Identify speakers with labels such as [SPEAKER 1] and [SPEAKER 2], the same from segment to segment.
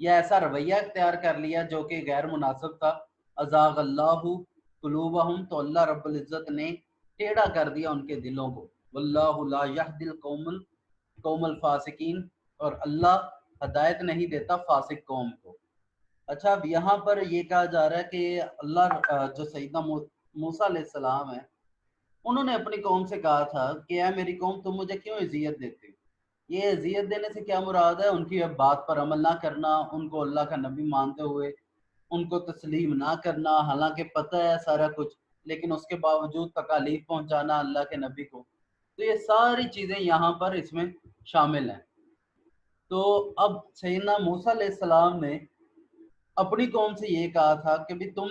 [SPEAKER 1] یا ایسا رویہ اختیار کر لیا جو کہ غیر مناسب تھا. ازاغ اللہ قلوبہم، تو اللہ رب العزت نے ٹیڑھا کر دیا ان کے دلوں کو. واللہ لا یہدی القوم الفاسقین، اور اللہ ہدایت نہیں دیتا فاسق قوم کو. اچھا اب یہاں پر یہ کہا جا رہا ہے کہ اللہ جو سیدنا موسیٰ علیہ السلام ہے انہوں نے اپنی قوم سے کہا تھا کہ اے میری قوم تم مجھے کیوں اذیت دیتے ہو. یہ اذیت دینے سے کیا مراد ہے؟ ان کی بات پر عمل نہ کرنا، ان کو اللہ کا نبی مانتے ہوئے ان کو تسلیم نہ کرنا، حالانکہ پتہ ہے سارا کچھ لیکن اس کے باوجود تکالیف پہنچانا اللہ کے نبی کو. تو یہ ساری چیزیں یہاں پر اس میں شامل ہیں. تو اب سیدنا موسیٰ علیہ السلام نے اپنی قوم سے یہ کہا تھا کہ بھی تم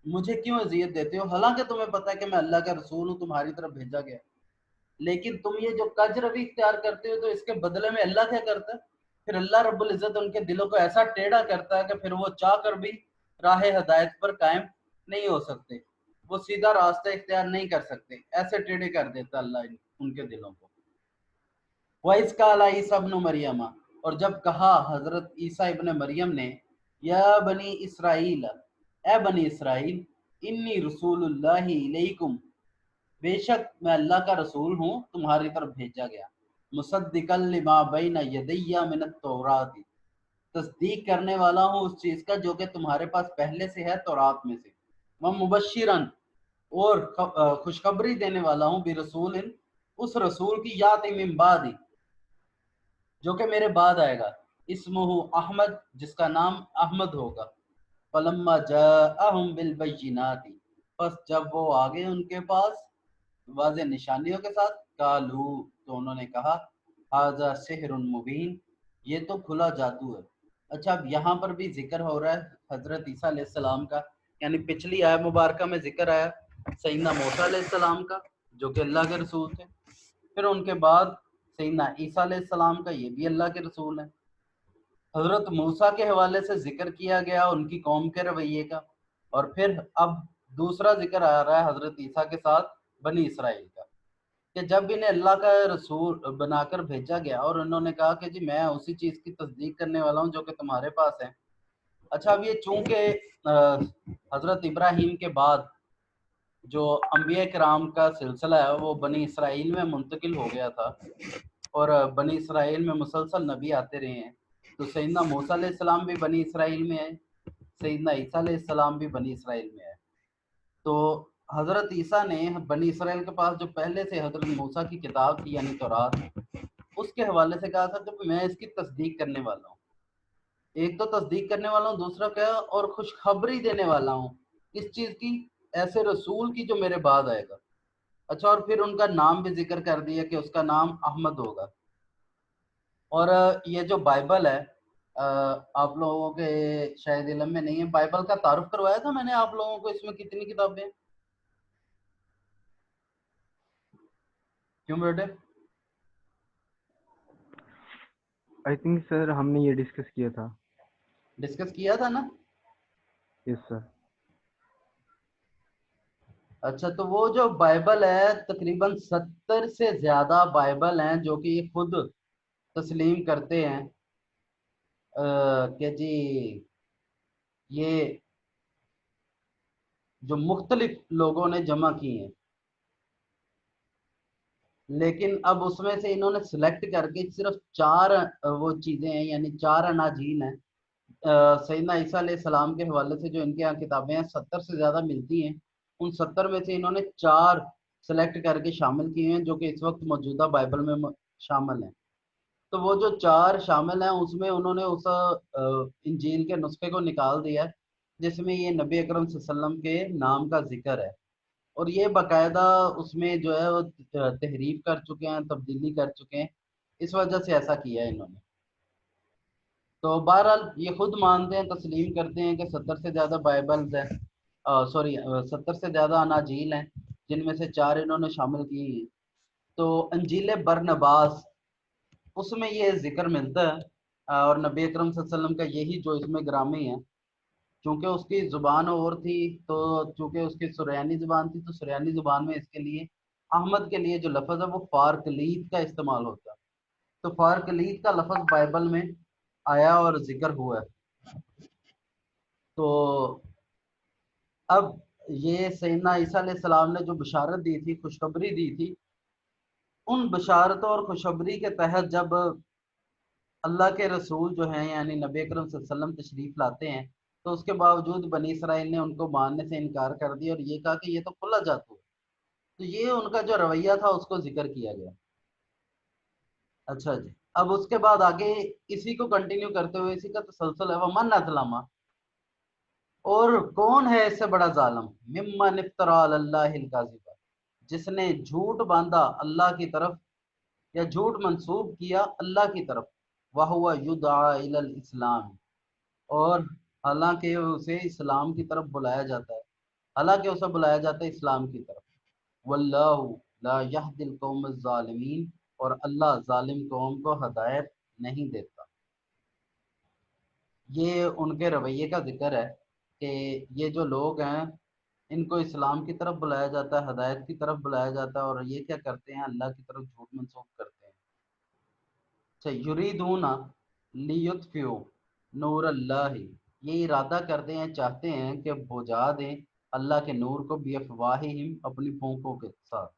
[SPEAKER 1] مجھے کیوں اذیت دیتے ہو، حالانکہ تمہیں پتہ ہے کہ میں اللہ کا رسول ہوں، تمہاری طرف بھیجا گیا، لیکن تم یہ جو کج روی اختیار کرتے ہو تو اس کے بدلے میں اللہ کیا کرتا ہے؟ پھر اللہ رب العزت ان کے دلوں کو ایسا ٹیڑھا کرتا ہے کہ پھر وہ چاہ کر بھی راہ ہدایت پر قائم نہیں ہو سکتے، وہ سیدھا راستہ اختیار نہیں کر سکتے، ایسے ٹیڑھے کر دیتا اللہ ان کے دلوں کو. وَإِذْ قَالَ عِيسَى ابْنُ مَرْيَمَ، اور جب کہا حضرت عیسیٰ ابن مریم نے، یا بنی اسرائیل، اے بنی اسرائیل، انی رسول اللہ علیکم، بے شک میں اللہ کا رسول ہوں تمہاری طرف بھیجا گیا، مصدقا لما بین یدی من التوراۃ، تصدیق کرنے والا ہوں اس چیز کا جو کہ تمہارے پاس پہلے سے ہے تورات میں سے، ومبشرا، اور خوشخبری دینے والا ہوں برسول، اس رسول کی یاتی من بعد، جو کہ میرے بعد آئے گا، اسمہ احمد، جس کا نام احمد ہوگا. فلما جاءہم بالبینات، پس جب وہ آگے ان کے پاس واضح نشانیوں کے ساتھ، قالو، تو انہوں نے کہا، ھذا سحر مبین، یہ تو کھلا جادو ہے. اچھا اب یہاں پر بھی ذکر ہو رہا ہے حضرت عیسیٰ علیہ السلام کا، یعنی پچھلی آیت مبارکہ میں ذکر آیا سیدنا موسیٰ علیہ السلام کا جو کہ اللہ کے رسول تھے، پھر ان کے بعد سیدنا عیسیٰ علیہ السلام کا، یہ بھی اللہ کے رسول ہیں. حضرت موسیٰ کے حوالے سے ذکر کیا گیا ان کی قوم کے رویے کا، اور پھر اب دوسرا ذکر آ رہا ہے حضرت عیسیٰ کے ساتھ بنی اسرائیل کا، کہ جب انہیں اللہ کا رسول بنا کر بھیجا گیا اور انہوں نے کہا کہ جی میں اسی چیز کی تصدیق کرنے والا ہوں جو کہ تمہارے پاس ہے. اچھا اب یہ چونکہ حضرت ابراہیم کے بعد جو انبیاء کرام کا سلسلہ ہے وہ بنی اسرائیل میں منتقل ہو گیا تھا، اور بنی اسرائیل میں مسلسل نبی آتے رہے ہیں، تو سیدنا موسیٰ علیہ السلام بھی بنی اسرائیل میں ہے، سیدنا عیسیٰ علیہ السلام بھی بنی اسرائیل میں ہے. تو حضرت عیسیٰ نے بنی اسرائیل کے پاس جو پہلے سے حضرت موسیٰ کی کتاب تھی یعنی تورات، اس کے حوالے سے کہا تھا کہ میں اس کی تصدیق کرنے والا ہوں. ایک تو تصدیق کرنے والا ہوں، دوسرا کیا، اور خوشخبری دینے والا ہوں اس چیز کی، ایسے رسول کی جو میرے بعد آئے گا. اچھا اور پھر ان کا نام بھی ذکر کر دیا کہ اس کا نام احمد ہوگا. اور یہ جو بائبل ہے آپ لوگوں کے شاید علم میں نہیں ہے، بائبل کا تعارف کروایا تھا میں نے آپ لوگوں کو، اس میں کتنی کتابیں ہیں؟ کیوں بیٹے؟
[SPEAKER 2] آئی تھنک سر ہم نے یہ ڈسکس کیا تھا.
[SPEAKER 1] ڈسکس کیا تھا نا؟
[SPEAKER 2] یس سر.
[SPEAKER 1] اچھا تو وہ جو بائبل ہے تقریباً 70 سے زیادہ بائبل ہیں جو کہ یہ خود تسلیم کرتے ہیں کہ جی یہ جو مختلف لوگوں نے جمع کی ہیں، لیکن اب اس میں سے انہوں نے سلیکٹ کر کے صرف 4 وہ چیزیں ہیں، یعنی 4 اناجیل ہیں. سیدنا عیسیٰ علیہ السلام کے حوالے سے جو ان کے یہاں کتابیں ہیں 70 سے زیادہ ملتی ہیں، ان 70 میں سے انہوں نے 4 سلیکٹ کر کے شامل کیے ہیں جو کہ اس وقت موجودہ بائبل میں شامل ہیں. تو وہ جو 4 شامل ہیں اس میں انہوں نے اس انجیل کے نسخے کو نکال دیا ہے جس میں یہ نبی اکرم صلی اللہ علیہ وسلم کے نام کا ذکر ہے، اور یہ باقاعدہ اس میں جو ہے وہ تحریف کر چکے ہیں، تبدیلی کر چکے ہیں، اس وجہ سے ایسا کیا ہے انہوں نے. تو بہرحال یہ خود مانتے ہیں، تسلیم کرتے ہیں کہ 70 سے زیادہ بائبلز ہیں، 70 سے زیادہ اناجیل ہیں جن میں سے 4 انہوں نے شامل کی. تو انجیل برنباس اس میں یہ ذکر ملتا ہے، اور نبی اکرم صلی اللہ علیہ وسلم کا یہی جو اس میں گرامی ہے، چونکہ اس کی زبان اور تھی، تو چونکہ اس کی سریانی زبان تھی تو سریانی زبان میں اس کے لیے احمد کے لیے جو لفظ ہے وہ فارکلیت کا استعمال ہوتا ہے. تو فارکلیت کا لفظ بائبل میں آیا اور ذکر ہوا ہے. تو اب یہ سیدنا عیسیٰ علیہ السلام نے جو بشارت دی تھی، خوشخبری دی تھی، ان بشارتوں اور خوشخبری کے تحت جب اللہ کے رسول جو ہیں یعنی نبی اکرم صلی اللہ علیہ وسلم تشریف لاتے ہیں، تو اس کے باوجود بنی اسرائیل نے ان کو ماننے سے انکار کر دیا اور یہ کہا کہ یہ تو کھلا جادو ہے۔ تو یہ ان کا جو رویہ تھا اس کو ذکر کیا گیا۔ اچھا جی، اب اس کے بعد آگے اسی کو کنٹینیو کرتے ہوئے اسی کا تسلسل ہے، ومن اظلم، اور کون ہے اس سے بڑا ظالم، ممن افترا علی اللہ الکاذب، جس نے جھوٹ باندھا اللہ کی طرف یا جھوٹ منسوب کیا اللہ کی طرف، وَهُوَ يُدْعَى إِلَى الْإِسْلَامِ، اور حالانکہ اسے اسلام کی طرف بلایا جاتا ہے، حالانکہ اسے بلایا جاتا ہے اسلام کی طرف، وَاللَّهُ لَا يَهْدِي الْقَوْمَ الظَّالِمِينَ، اور اللہ ظالم قوم کو ہدایت نہیں دیتا۔ یہ ان کے رویے کا ذکر ہے کہ یہ جو لوگ ہیں ان کو اسلام کی طرف بلایا جاتا ہے، ہدایت کی طرف بلایا جاتا ہے، اور یہ کیا کرتے ہیں، اللہ کی طرف جھوٹ منسوخ کرتے ہیں۔ اچھا، یریدون لیطفئوا نور اللہ، یہ ارادہ کرتے ہیں، چاہتے ہیں کہ بجھا دیں اللہ کے نور کو، بافواہہم، اپنی پھونکوں کے ساتھ۔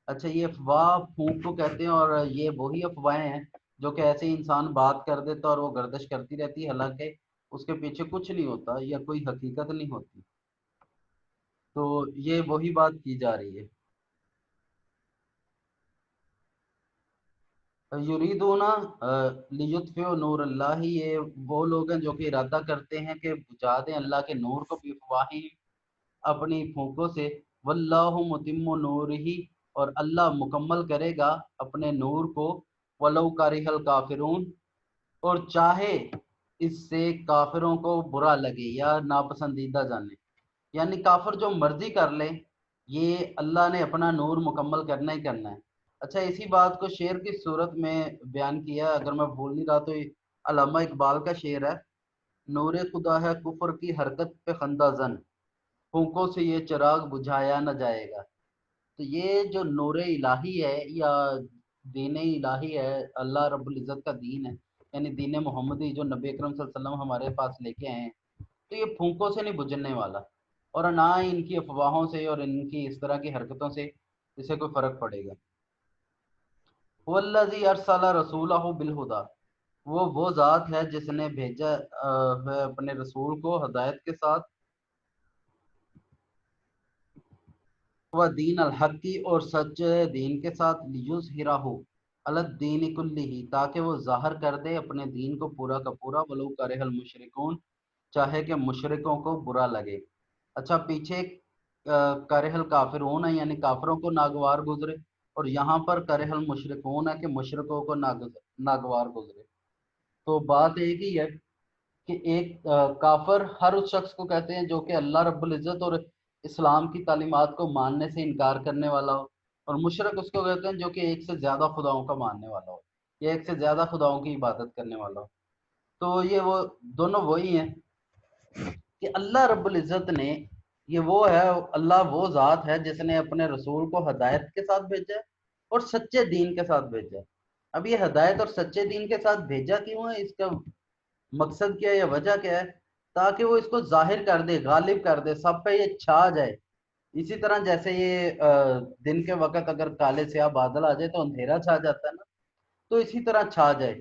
[SPEAKER 1] اچھا، یہ افواہ پھونک کو کہتے ہیں، اور یہ وہی افواہیں ہیں جو کہ ایسے انسان بات کر دیتا اور وہ گردش کرتی رہتی ہے، حالانکہ اس کے پیچھے کچھ نہیں ہوتا یا کوئی حقیقت نہیں ہوتی۔ تو یہ وہی بات کی جا رہی ہے۔ یریدون لیطفئوا نور اللہ، یہ وہ لوگ ہیں جو کہ ارادہ کرتے ہیں کہ بجھا دیں اللہ کے نور کو، بافواہہم، اپنی پھونکوں سے، واللہ متم نورہ، اور اللہ مکمل کرے گا اپنے نور کو، ولو کرہ الکافرون، اور چاہے اس سے کافروں کو برا لگے یا ناپسندیدہ جانے، یعنی کافر جو مرضی کر لے، یہ اللہ نے اپنا نور مکمل کرنا ہی کرنا ہے۔ اچھا، اسی بات کو شعر کی صورت میں بیان کیا، اگر میں بھول نہیں رہا تو یہ علامہ اقبال کا شعر ہے، نور خدا ہے کفر کی حرکت پہ خندہ زن، پھونکوں سے یہ چراغ بجھایا نہ جائے گا۔ تو یہ جو نور الہی ہے یا دین الہی ہے، اللہ رب العزت کا دین ہے، یعنی دین محمدی جو نبی اکرم صلی اللہ علیہ وسلم ہمارے پاس لے کے آئے ہیں، تو یہ پھونکوں سے نہیں بجھنے والا، اور نہ ان کی افواہوں سے اور ان کی اس طرح کی حرکتوں سے اسے کوئی فرق پڑے گا۔ والذی ارسل رسولہ بالہدی، وہ ذات ہے جس نے بھیجا ہے اپنے رسول کو ہدایت کے ساتھ، وہ دین الحق، اور سچ دین کے ساتھ، لیظہرہ علی الدین کلہ، تاکہ وہ ظاہر کر دے اپنے دین کو پورا کا پورا، ولو کرہ المشرکون، چاہے کہ مشرکوں کو برا لگے۔ اچھا، پیچھے کرہ الکافرون ہے یعنی کافروں کو ناگوار گزرے، اور یہاں پر کرہ المشرکون ہے کہ مشرکوں کو ناگوار گزرے۔ تو بات ایک ہی ہے کہ ایک کافر ہر اس شخص کو کہتے ہیں جو کہ اللہ رب العزت اور اسلام کی تعلیمات کو ماننے سے انکار کرنے والا ہو، اور مشرک اس کو کہتے ہیں جو کہ ایک سے زیادہ خداؤں کا ماننے والا ہو یا ایک سے زیادہ خداؤں کی عبادت کرنے والا ہو۔ تو یہ وہ دونوں وہی ہیں کہ اللہ رب العزت نے، یہ وہ ہے، اللہ وہ ذات ہے جس نے اپنے رسول کو ہدایت کے ساتھ بھیجا ہے اور سچے دین کے ساتھ بھیجا ہے۔ اب یہ ہدایت اور سچے دین کے ساتھ بھیجا کیوں ہے، اس کا مقصد کیا ہے یا وجہ کیا ہے، تاکہ وہ اس کو ظاہر کر دے، غالب کر دے، سب پہ یہ چھا جائے۔ اسی طرح جیسے یہ دن کے وقت اگر کالے سیاہ بادل آ جائے تو اندھیرا چھا جاتا ہے نا، تو اسی طرح چھا جائے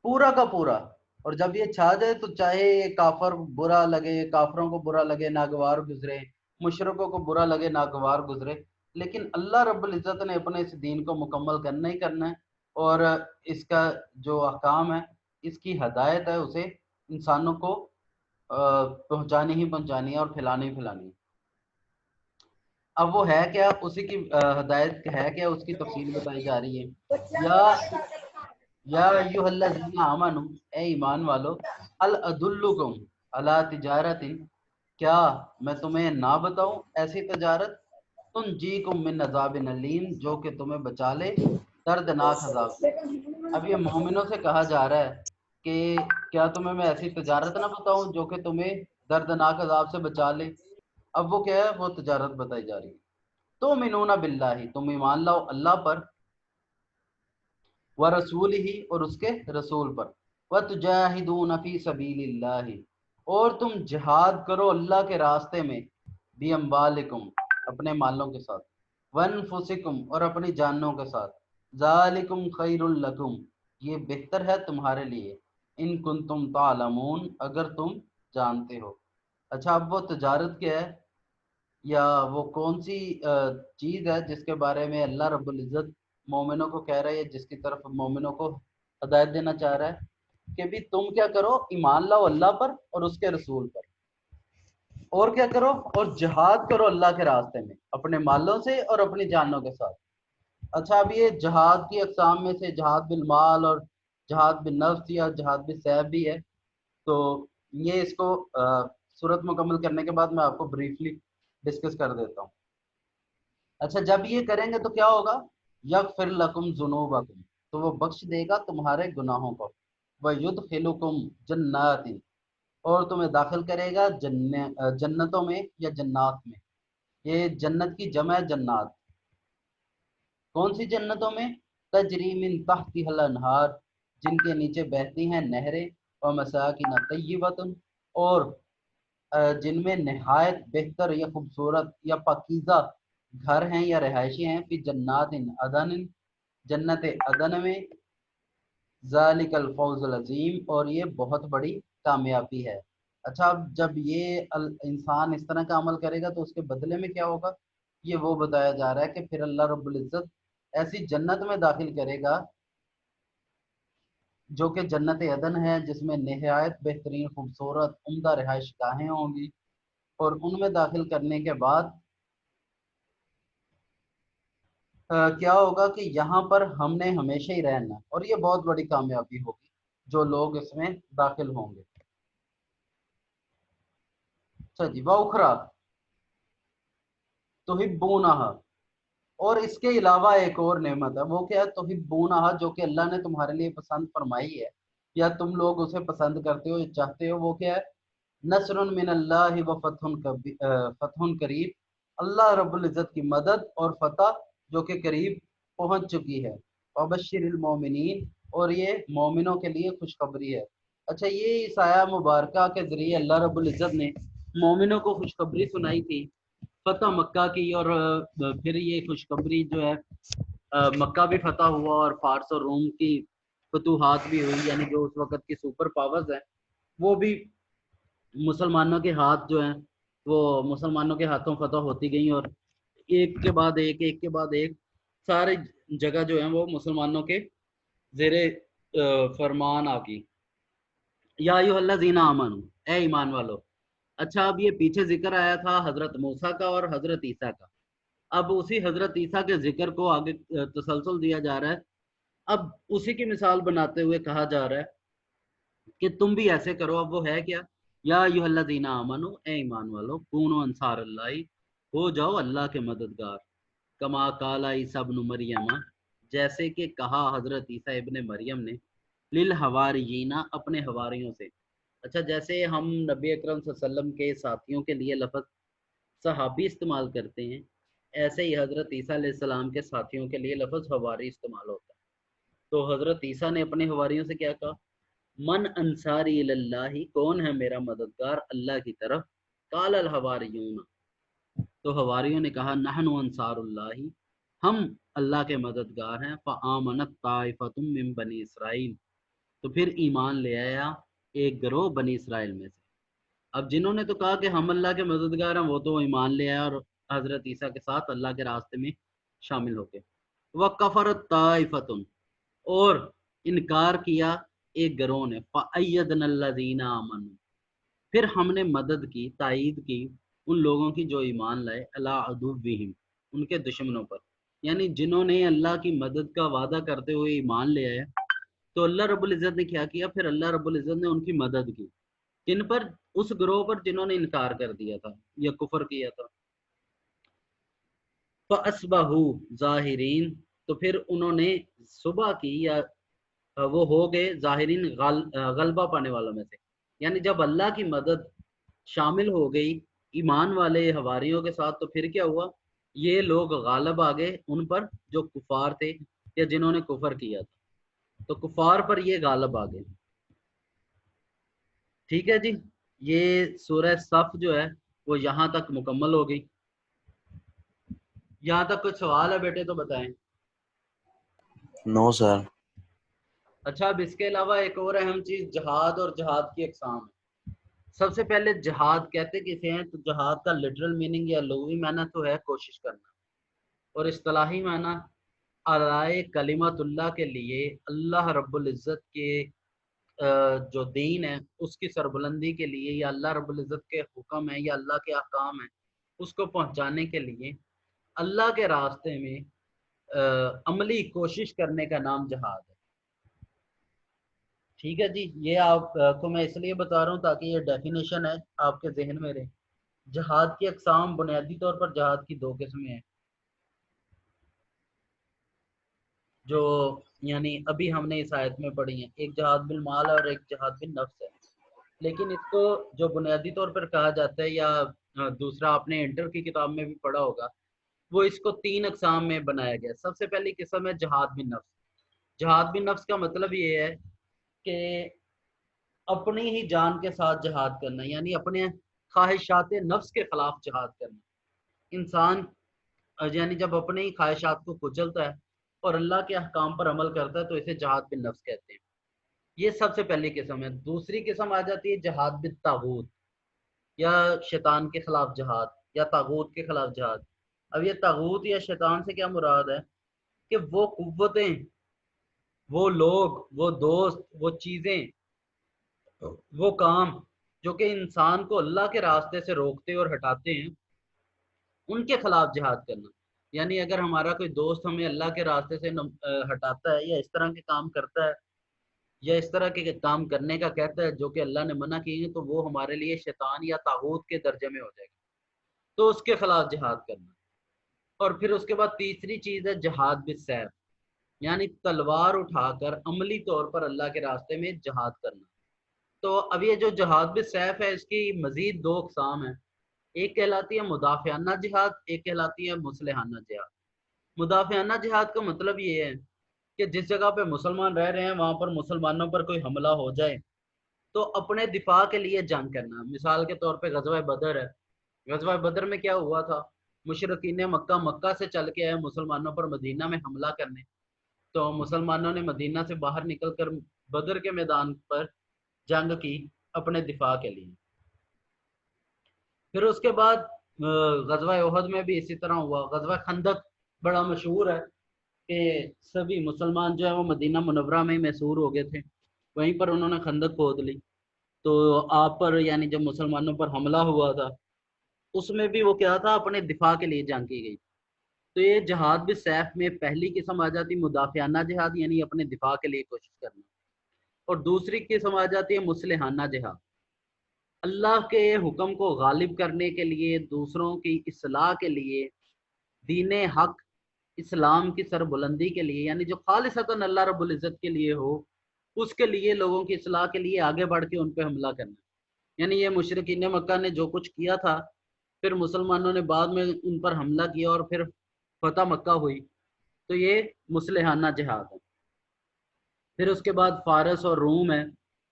[SPEAKER 1] پورا کا پورا، اور جب یہ چھا جائے تو چاہے یہ کافر برا لگے، کافروں کو برا لگے، ناگوار گزرے، مشرکوں کو برا لگے، ناگوار گزرے، لیکن اللہ رب العزت نے اپنے اس دین کو مکمل کرنا ہی کرنا ہے، اور اس کا جو احکام ہے، اس کی ہدایت ہے، اسے انسانوں کو پہنچانی ہی پہنچانی ہے اور پھیلانی ہی پھیلانی ہے۔ اب وہ ہے کیا، اسی کی ہدایت ہے کیا، اس کی تفصیل بتائی جا رہی ہے۔ یا ایھا الذین آمنوا، اے ایمان والو، هل ادلکم علی تجارت، کیا میں تمہیں نہ بتاؤں ایسی تجارت، تنجیکم من عذاب علیم، جو کہ تمہیں بچا لے دردناک عذاب سے۔ اب یہ مومنوں سے کہا جا رہا ہے کہ کیا تمہیں میں ایسی تجارت نہ بتاؤں جو کہ تمہیں دردناک عذاب سے بچا لے۔ اب وہ کیا ہے، وہ تجارت بتائی جا رہی ہے۔ تؤمنون باللہ، تم ایمان لاؤ اللہ پر، ورسولہ، اور اس کے رسول پر، وَتُجَاهِدُونَ فِي سَبِيلِ اللَّهِ، اور تم جہاد کرو اللہ کے راستے میں، بِأَمْوَالِكُمْ اپنے مالوں کے ساتھ، وَأَنفُسِكُمْ اور اپنی جانوں کے ساتھ، ذَلِكُمْ خَيْرٌ لَكُمْ یہ بہتر ہے تمہارے لیے، ان کنتم تعلمون اگر تم جانتے ہو۔ اچھا اب وہ تجارت کیا ہے، یا وہ کون سی چیز ہے جس کے بارے میں اللہ رب العزت مومنوں کو کہہ رہا ہے، جس کی طرف مومنوں کو ہدایت دینا چاہ رہا ہے کہ بھی تم کیا کرو، ایمان لاؤ اللہ پر اور اس کے رسول پر، اور کیا کرو، اور جہاد کرو اللہ کے راستے میں اپنے مالوں سے اور اپنی جانوں کے ساتھ۔ اچھا اب یہ جہاد کی اقسام میں سے جہاد بالمال اور جہاد بالنفس یا جہاد بالسیف بھی ہے، تو یہ اس کو صورت مکمل کرنے کے بعد میں آپ کو بریفلی ڈسکس کر دیتا ہوں۔ اچھا جب یہ کریں گے تو کیا ہوگا، یغفر لکم ذنوبکم تو وہ بخش دے گا تمہارے گناہوں کو، ویدخلکم جنات اور تمہیں داخل کرے گا جنتوں میں یا جنات میں۔ یہ جنت کی جمع ہے جنات، کون سی جنتوں میں، تجری من تحتها الانہار جن کے نیچے بہتی ہیں نہریں، اور مساکن طیبۃ اور جن میں نہایت بہتر یا خوبصورت یا پاکیزہ گھر ہیں یا رہائشی ہیں، فی جنات عدن جنت عدن میں، ذالک الفوز العظیم اور یہ بہت بڑی کامیابی ہے۔ اچھا اب جب یہ انسان اس طرح کا عمل کرے گا تو اس کے بدلے میں کیا ہوگا، یہ وہ بتایا جا رہا ہے کہ پھر اللہ رب العزت ایسی جنت میں داخل کرے گا جو کہ جنت عدن ہے، جس میں نہایت بہترین خوبصورت عمدہ رہائش گاہیں ہوں گی، اور ان میں داخل کرنے کے بعد کیا ہوگا کہ یہاں پر ہم نے ہمیشہ ہی رہنا، اور یہ بہت بڑی کامیابی ہوگی جو لوگ اس میں داخل ہوں گے۔ اچھا جی، وَأُخْرَىٰ تُحِبُّونَهَا اور اس کے علاوہ ایک اور نعمت ہے، وہ کیا ہے، تحبونہا جو کہ اللہ نے تمہارے لیے پسند فرمائی ہے یا تم لوگ اسے پسند کرتے ہو یا چاہتے ہو، وہ کیا ہے، نصر من اللہ و فتح قریب اللہ رب العزت کی مدد اور فتح جو کہ قریب پہنچ چکی ہے، وبشر المومنین اور یہ مومنوں کے لیے خوشخبری ہے۔ اچھا یہ اس آیہ مبارکہ کے ذریعے اللہ رب العزت نے مومنوں کو خوشخبری سنائی تھی فتح مکہ کی، اور پھر یہ خوشخبری جو ہے مکہ بھی فتح ہوا اور فارس اور روم کی فتوحات بھی ہوئی، یعنی جو اس وقت کی سپر پاورز ہیں وہ بھی مسلمانوں کے ہاتھ جو ہیں وہ مسلمانوں کے ہاتھوں فتح ہوتی گئیں، اور ایک کے بعد ایک ایک کے بعد ایک سارے جگہ جو ہیں وہ مسلمانوں کے زیر فرمان آ گئی۔ یا ایھا الذین آمنوا اے ایمان والو۔ اچھا اب یہ پیچھے ذکر آیا تھا حضرت موسیٰ کا اور حضرت عیسیٰ کا، اب اسی حضرت عیسیٰ کے ذکر کو آگے تسلسل دیا جا رہا ہے، اب اسی کی مثال بناتے ہوئے کہا جا رہا ہے کہ تم بھی ایسے کرو۔ اب وہ ہے کیا، یا ایھا الذین آمنوا اے ایمان والو، کونوا انصار اللہ ہو جاؤ اللہ کے مددگار، کما قال عیسیٰ ابن مریم جیسے کہ کہا حضرت عیسیٰ ابن مریم نے، للحواریین اپنے حواریوں سے۔ اچھا جیسے ہم نبی اکرم صلی اللہ علیہ وسلم کے ساتھیوں کے لیے لفظ صحابی استعمال کرتے ہیں، ایسے ہی حضرت عیسیٰ علیہ السلام کے ساتھیوں کے لیے لفظ حواری استعمال ہوتا ہے۔ تو حضرت عیسیٰ نے اپنے حواریوں سے کیا کہا، من انصاری اللہ کون ہے میرا مددگار اللہ کی طرف، قال الحواریون تو حواریوں نے کہا نحن انصار اللہ ہم اللہ کے مددگار ہیں، فآمنت طائفۃ من بنی اسرائیل تو پھر ایمان لے آیا ایک گروہ بنی اسرائیل میں سے۔ اب جنہوں نے تو کہا کہ ہم اللہ کے مددگار ہیں وہ تو ایمان لے آیا اور حضرت عیسیٰ کے ساتھ اللہ کے راستے میں شامل ہو گئے۔ وَكَفَرَتْ طَائِفَةٌ اور انکار کیا ایک گروہ نے، فَأَيَّدْنَا الَّذِينَ آمَنُوا پھر ہم نے مدد کی، تائید کی ان لوگوں کی جو ایمان لائے، عَلَىٰ عَدُوِّهِمْ ان کے دشمنوں پر، یعنی جنہوں نے اللہ کی مدد کا وعدہ کرتے ہوئے ایمان لے آئے، تو اللہ رب العزت نے کیا کیا، پھر اللہ رب العزت نے ان کی مدد کی، کن پر، اس گروہ پر جنہوں نے انکار کر دیا تھا یا کفر کیا تھا۔ فَأَصْبَحُوا ظَاہِرِينَ تو پھر انہوں نے صبح کی یا وہ ہو گئے ظاہرین غلبہ پانے والوں میں سے، یعنی جب اللہ کی مدد شامل ہو گئی ایمان والے حواریوں کے ساتھ تو پھر کیا ہوا، یہ لوگ غالب آ گئے ان پر جو کفار تھے یا جنہوں نے کفر کیا تھا، تو کفار پر یہ غالب آ گئے۔ ٹھیک ہے جی، یہ سورہ صف جو ہے وہ یہاں تک مکمل ہو گئی. یہاں تک کچھ سوال ہے بیٹے تو بتائیں.
[SPEAKER 3] نو سر.
[SPEAKER 1] اچھا، اب اس کے علاوہ ایک اور اہم چیز جہاد اور جہاد کی اقسام ہے. سب سے پہلے جہاد کہتے کسے ہیں؟ تو جہاد کا لٹرل میننگ یا لغوی معنی تو ہے کوشش کرنا، اور اصطلاحی معنی اعلاء کلمت اللہ کے لیے اللہ رب العزت کے جو دین ہے اس کی سربلندی کے لیے، یا اللہ رب العزت کے حکم ہے یا اللہ کے احکام ہیں اس کو پہنچانے کے لیے اللہ کے راستے میں عملی کوشش کرنے کا نام جہاد ہے. ٹھیک ہے جی، یہ آپ کو میں اس لیے بتا رہا ہوں تاکہ یہ ڈیفینیشن ہے آپ کے ذہن میں رہے. جہاد کی اقسام بنیادی طور پر جہاد کی دو قسمیں ہیں، جو یعنی ابھی ہم نے اس آیت میں پڑھی ہیں. ایک جہاد بالمال اور ایک جہاد بالنفس ہے. لیکن اس کو جو بنیادی طور پر کہا جاتا ہے، یا دوسرا آپ نے انٹر کی کتاب میں بھی پڑھا ہوگا، وہ اس کو 3 اقسام میں بنایا گیا. سب سے پہلی قسم ہے جہاد بالنفس. جہاد بالنفس کا مطلب یہ ہے کہ اپنی ہی جان کے ساتھ جہاد کرنا، یعنی اپنے خواہشات نفس کے خلاف جہاد کرنا. انسان یعنی جب اپنے ہی خواہشات کو کچلتا ہے اور اللہ کے احکام پر عمل کرتا ہے تو اسے جہاد بالنفس کہتے ہیں. یہ سب سے پہلی قسم ہے. دوسری قسم آ جاتی ہے جہاد بالطاغوت، یا شیطان کے خلاف جہاد، یا طاغوت کے خلاف جہاد. اب یہ طاغوت یا شیطان سے کیا مراد ہے؟ کہ وہ قوتیں، وہ لوگ، وہ دوست، وہ چیزیں، وہ کام جو کہ انسان کو اللہ کے راستے سے روکتے اور ہٹاتے ہیں، ان کے خلاف جہاد کرنا. یعنی اگر ہمارا کوئی دوست ہمیں اللہ کے راستے سے ہٹاتا ہے، یا اس طرح کے کام کرتا ہے، یا اس طرح کے کام کرنے کا کہتا ہے جو کہ اللہ نے منع کیے ہیں، تو وہ ہمارے لیے شیطان یا طاغوت کے درجے میں ہو جائے گا. تو اس کے خلاف جہاد کرنا. اور پھر اس کے بعد تیسری چیز ہے جہاد بالسیف، یعنی تلوار اٹھا کر عملی طور پر اللہ کے راستے میں جہاد کرنا. تو اب یہ جو جہاد بالسیف ہے اس کی مزید 2 اقسام ہیں. ایک کہلاتی ہے مدافعانہ جہاد، ایک کہلاتی ہے مصلحانہ جہاد. مدافعانہ جہاد کا مطلب یہ ہے کہ جس جگہ پہ مسلمان رہ رہے ہیں وہاں پر مسلمانوں پر کوئی حملہ ہو جائے تو اپنے دفاع کے لیے جنگ کرنا. مثال کے طور پہ غزوہ بدر ہے. غزوہ بدر میں کیا ہوا تھا؟ مشرکین مکہ سے چل کے آئے مسلمانوں پر مدینہ میں حملہ کرنے. تو مسلمانوں نے مدینہ سے باہر نکل کر بدر کے میدان پر جنگ کی اپنے دفاع کے لیے. پھر اس کے بعد غزوہ احد میں بھی اسی طرح ہوا. غزوہ خندق بڑا مشہور ہے کہ سبھی مسلمان جو ہے وہ مدینہ منورہ میں محصور ہو گئے تھے، وہیں پر انہوں نے خندق کھود لی. تو آپ پر یعنی جب مسلمانوں پر حملہ ہوا تھا اس میں بھی وہ کیا تھا؟ اپنے دفاع کے لیے جنگ کی گئی. تو یہ جہاد بالسیف میں پہلی قسم آ جاتی مدافعانہ جہاد، یعنی اپنے دفاع کے لیے کوشش کرنا. اور دوسری قسم آ جاتی ہے مصلحانہ جہاد، اللہ کے حکم کو غالب کرنے کے لیے، دوسروں کی اصلاح کے لیے، دین حق اسلام کی سربلندی کے لیے، یعنی جو خالصتاً اللہ رب العزت کے لیے ہو، اس کے لیے لوگوں کی اصلاح کے لیے آگے بڑھ کے ان پہ حملہ کرنا. یعنی یہ مشرکین مکہ نے جو کچھ کیا تھا، پھر مسلمانوں نے بعد میں ان پر حملہ کیا اور پھر فتح مکہ ہوئی، تو یہ مصلحانہ جہاد ہے. پھر اس کے بعد فارس اور روم ہے،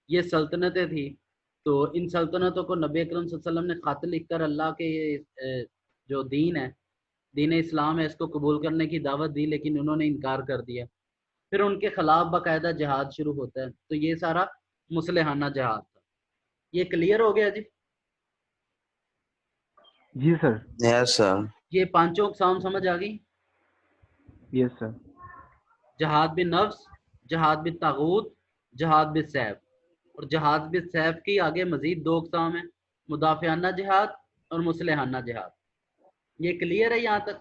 [SPEAKER 1] یہ سلطنتیں تھیں. تو ان سلطنتوں کو نبی اکرم صلی اللہ علیہ وسلم نے خط لکھ کر اللہ کے جو دین ہے، دین اسلام ہے، اس کو قبول کرنے کی دعوت دی، لیکن انہوں نے انکار کر دیا. پھر ان کے خلاف باقاعدہ جہاد شروع ہوتا ہے. تو یہ سارا مصلحانہ جہاد تھا. یہ کلیئر ہو گیا جی؟
[SPEAKER 2] جی سر.
[SPEAKER 3] یس سر.
[SPEAKER 1] یہ 5 اقسام سمجھ آ گئی؟
[SPEAKER 2] یس سر.
[SPEAKER 1] جہاد بالنفس، جہاد بالطاغوت، جہاد بالسیف. اور جہاد بالسیف کی آگے مزید 2 اقسام ہیں، مدافعانہ جہاد اور مصلحانہ جہاد. یہ کلیئر ہے یہاں تک؟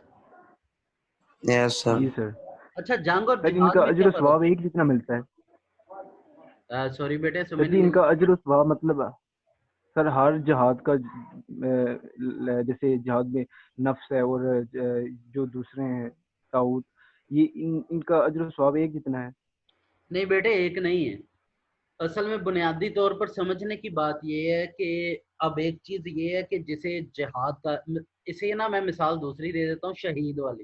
[SPEAKER 3] یس سر.
[SPEAKER 2] جی سر.
[SPEAKER 1] اچھا، جنگ اور
[SPEAKER 2] سر ان
[SPEAKER 1] جہاد
[SPEAKER 2] کا
[SPEAKER 1] میں
[SPEAKER 2] اجر
[SPEAKER 1] کیا
[SPEAKER 2] و
[SPEAKER 1] فرق
[SPEAKER 2] ثواب ایک جتنا ملتا ہے؟
[SPEAKER 1] سوری بیٹے
[SPEAKER 2] سر
[SPEAKER 1] سمجھ
[SPEAKER 2] جی ان
[SPEAKER 1] نہیں.
[SPEAKER 2] کا اجر و ثواب مطلب سر ہر جہاد کا جیسے جہاد میں نفس ہے اور جو دوسرے ہیں طاغوت، یہ ان کا اجر و ثواب ایک جتنا ہے؟
[SPEAKER 1] نہیں بیٹے، ایک نہیں ہے. اصل میں بنیادی طور پر سمجھنے کی بات یہ ہے کہ اب ایک چیز یہ ہے کہ جسے جہاد کا، اسے نا میں مثال دوسری دے دیتا ہوں، شہید والی.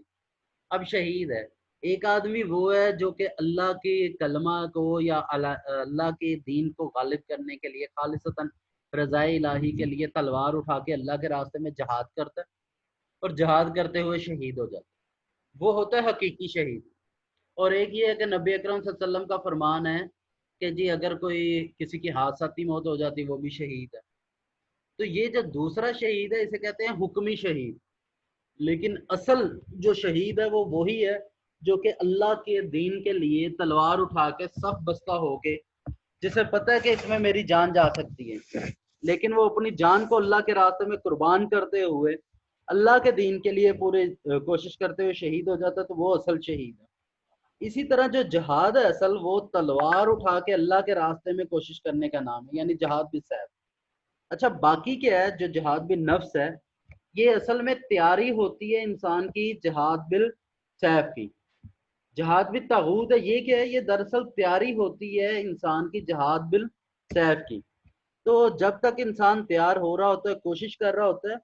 [SPEAKER 1] اب شہید ہے ایک آدمی وہ ہے جو کہ اللہ کے کلمہ کو یا اللہ کے دین کو غالب کرنے کے لیے خالصتاً رضائے الہی کے لیے تلوار اٹھا کے اللہ کے راستے میں جہاد کرتا ہے اور جہاد کرتے ہوئے شہید ہو جاتا ہے، وہ ہوتا ہے حقیقی شہید۔ اور ایک یہ ہے کہ نبی اکرم صلی اللہ علیہ وسلم کا فرمان ہے کہ جی اگر کوئی کسی کی حادثاتی موت ہو جاتی وہ بھی شہید ہے۔ تو یہ جو دوسرا شہید ہے اسے کہتے ہیں حکمی شہید، لیکن اصل جو شہید ہے وہ وہی ہے جو کہ اللہ کے دین کے لیے تلوار اٹھا کے صف بستہ ہو کے، جسے پتہ ہے کہ اس میں میری جان جا سکتی ہے، لیکن وہ اپنی جان کو اللہ کے راستے میں قربان کرتے ہوئے اللہ کے دین کے لیے پورے کوشش کرتے ہوئے شہید ہو جاتا ہے، تو وہ اصل شہید ہے۔ اسی طرح جو جہاد ہے اصل، وہ تلوار اٹھا کے اللہ کے راستے میں کوشش کرنے کا نام ہے، یعنی جہاد بالسیف۔ اچھا باقی کیا ہے جو جہاد بالنفس ہے، یہ اصل میں تیاری ہوتی ہے انسان کی جہاد بالسیف کی۔ جہاد بالطاغوت ہے، یہ کیا ہے؟ یہ دراصل تیاری ہوتی ہے انسان کی جہاد بالسیف کی۔ تو جب تک انسان تیار ہو رہا ہوتا ہے، کوشش کر رہا ہوتا ہے،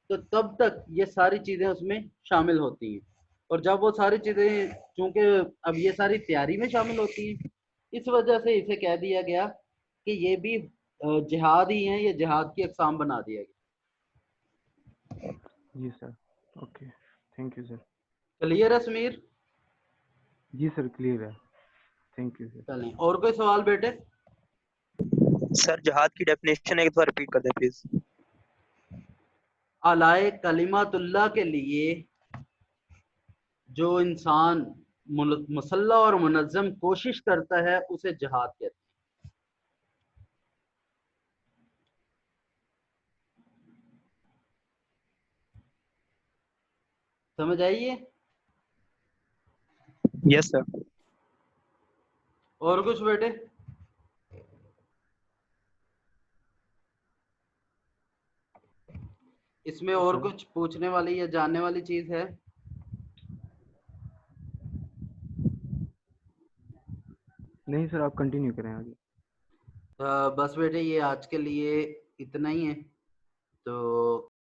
[SPEAKER 1] تو تب تک یہ ساری چیزیں اس میں شامل ہوتی ہیں۔ اور جب وہ ساری چیزیں، چونکہ اب یہ ساری تیاری میں شامل ہوتی ہیں، اس وجہ سے اسے کہہ دیا گیا کہ یہ بھی جہاد ہی ہیں، یہ جہاد کی اقسام بنا دیا گیا۔
[SPEAKER 2] جی sir, okay, thank you sir.
[SPEAKER 1] Clear ہے سمیر؟
[SPEAKER 2] جی سر کلیئر ہے، تھینک یو سر۔
[SPEAKER 1] چلیں، اور کوئی سوال بیٹے؟
[SPEAKER 4] سر جہاد کی ڈیفینیشن ایک بار ریپیٹ کر دیں پلیز۔
[SPEAKER 1] اعلی کلمات اللہ کے لیے جو انسان مسلح اور منظم کوشش کرتا ہے اسے جہاد کہتے ہیں۔ سمجھ آئیے؟
[SPEAKER 4] یس سر۔
[SPEAKER 1] اور کچھ بیٹے؟ اس میں اور کچھ پوچھنے والی یا جاننے والی چیز ہے؟
[SPEAKER 2] نہیں سر، آپ کنٹینیو کریں آگے۔
[SPEAKER 1] بس بیٹے یہ آج کے لیے اتنا ہی ہے، تو